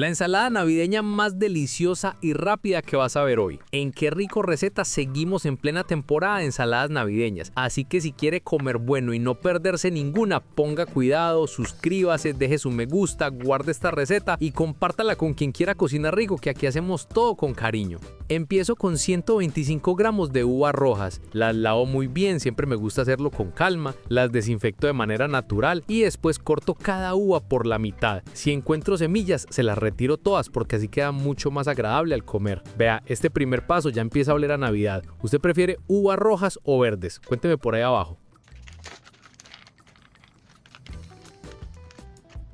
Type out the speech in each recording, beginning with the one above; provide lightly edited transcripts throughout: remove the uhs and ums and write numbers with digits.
La ensalada navideña más deliciosa y rápida que vas a ver hoy. En Qué Rico Recetas seguimos en plena temporada de ensaladas navideñas, así que si quiere comer bueno y no perderse ninguna, ponga cuidado, suscríbase, deje su me gusta, guarde esta receta y compártala con quien quiera cocinar rico, que aquí hacemos todo con cariño. Empiezo con 125 gramos de uvas rojas, las lavo muy bien, siempre me gusta hacerlo con calma, las desinfecto de manera natural y después corto cada uva por la mitad. Si encuentro semillas, se las retiro todas porque así queda mucho más agradable al comer. Vea, este primer paso ya empieza a oler a Navidad. ¿Usted prefiere uvas rojas o verdes? Cuénteme por ahí abajo.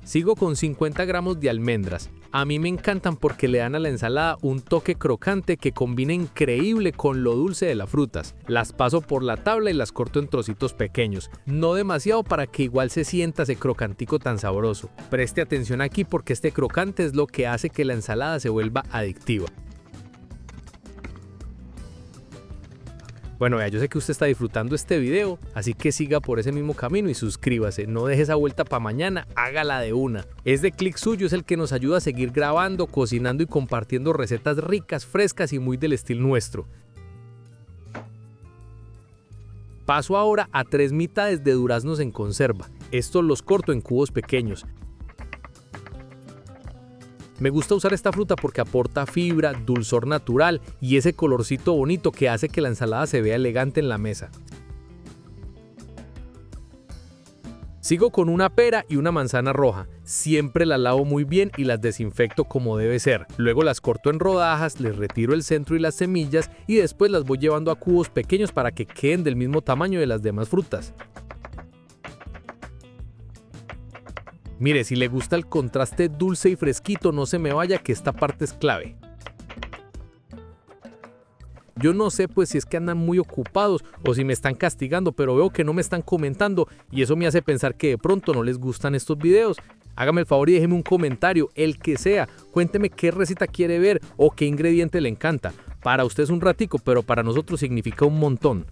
Sigo con 50 gramos de almendras. A mí me encantan porque le dan a la ensalada un toque crocante que combina increíble con lo dulce de las frutas. Las paso por la tabla y las corto en trocitos pequeños, no demasiado para que igual se sienta ese crocantico tan sabroso. Preste atención aquí porque este crocante es lo que hace que la ensalada se vuelva adictiva. Bueno, yo sé que usted está disfrutando este video, así que siga por ese mismo camino y suscríbase. No deje esa vuelta para mañana, hágala de una. Este clic suyo es el que nos ayuda a seguir grabando, cocinando y compartiendo recetas ricas, frescas y muy del estilo nuestro. Paso ahora a 3 mitades de duraznos en conserva. Estos los corto en cubos pequeños. Me gusta usar esta fruta porque aporta fibra, dulzor natural y ese colorcito bonito que hace que la ensalada se vea elegante en la mesa. Sigo con una pera y una manzana roja. Siempre las lavo muy bien y las desinfecto como debe ser. Luego las corto en rodajas, les retiro el centro y las semillas y después las voy llevando a cubos pequeños para que queden del mismo tamaño de las demás frutas. Mire, si le gusta el contraste dulce y fresquito, no se me vaya que esta parte es clave. Yo no sé pues si es que andan muy ocupados o si me están castigando, pero veo que no me están comentando y eso me hace pensar que de pronto no les gustan estos videos. Hágame el favor y déjeme un comentario, el que sea. Cuénteme qué receta quiere ver o qué ingrediente le encanta. Para usted es un ratico, pero para nosotros significa un montón.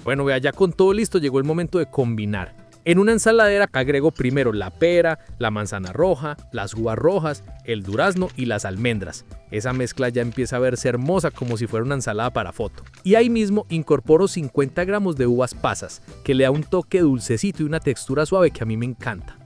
Bueno, vea, ya con todo listo llegó el momento de combinar. En una ensaladera agrego primero la pera, la manzana roja, las uvas rojas, el durazno y las almendras. Esa mezcla ya empieza a verse hermosa como si fuera una ensalada para foto. Y ahí mismo incorporo 50 gramos de uvas pasas, que le da un toque dulcecito y una textura suave que a mí me encanta.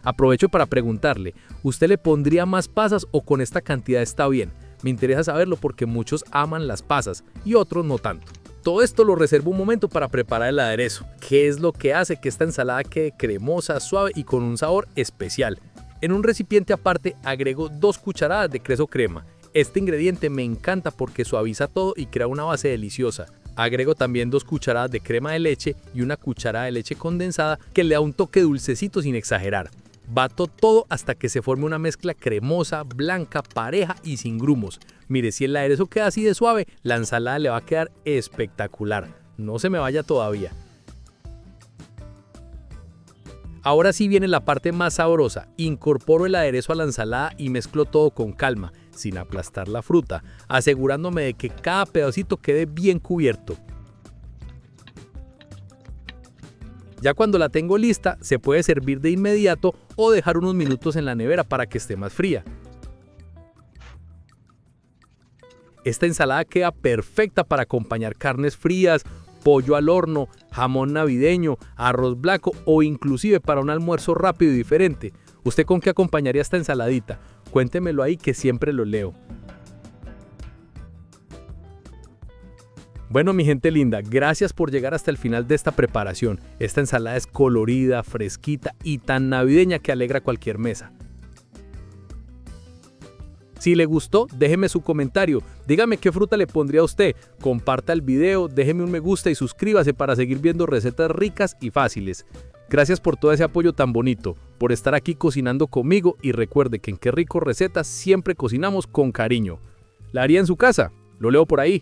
Aprovecho para preguntarle, ¿usted le pondría más pasas o con esta cantidad está bien? Me interesa saberlo porque muchos aman las pasas y otros no tanto. Todo esto lo reservo un momento para preparar el aderezo, que es lo que hace que esta ensalada quede cremosa, suave y con un sabor especial. En un recipiente aparte agrego 2 cucharadas de queso crema. Este ingrediente me encanta porque suaviza todo y crea una base deliciosa. Agrego también 2 cucharadas de crema de leche y 1 cucharada de leche condensada que le da un toque dulcecito sin exagerar. Bato todo hasta que se forme una mezcla cremosa, blanca, pareja y sin grumos. Mire, si el aderezo queda así de suave, la ensalada le va a quedar espectacular. No se me vaya todavía. Ahora sí viene la parte más sabrosa. Incorporo el aderezo a la ensalada y mezclo todo con calma, sin aplastar la fruta, asegurándome de que cada pedacito quede bien cubierto. Ya cuando la tengo lista, se puede servir de inmediato o dejar unos minutos en la nevera para que esté más fría. Esta ensalada queda perfecta para acompañar carnes frías, pollo al horno, jamón navideño, arroz blanco o inclusive para un almuerzo rápido y diferente. ¿Usted con qué acompañaría esta ensaladita? Cuéntemelo ahí que siempre lo leo. Bueno, mi gente linda, gracias por llegar hasta el final de esta preparación. Esta ensalada es colorida, fresquita y tan navideña que alegra cualquier mesa. Si le gustó, déjeme su comentario, dígame qué fruta le pondría a usted, comparta el video, déjeme un me gusta y suscríbase para seguir viendo recetas ricas y fáciles. Gracias por todo ese apoyo tan bonito, por estar aquí cocinando conmigo y recuerde que en Qué Rico Recetas siempre cocinamos con cariño. ¿La haría en su casa? Lo leo por ahí.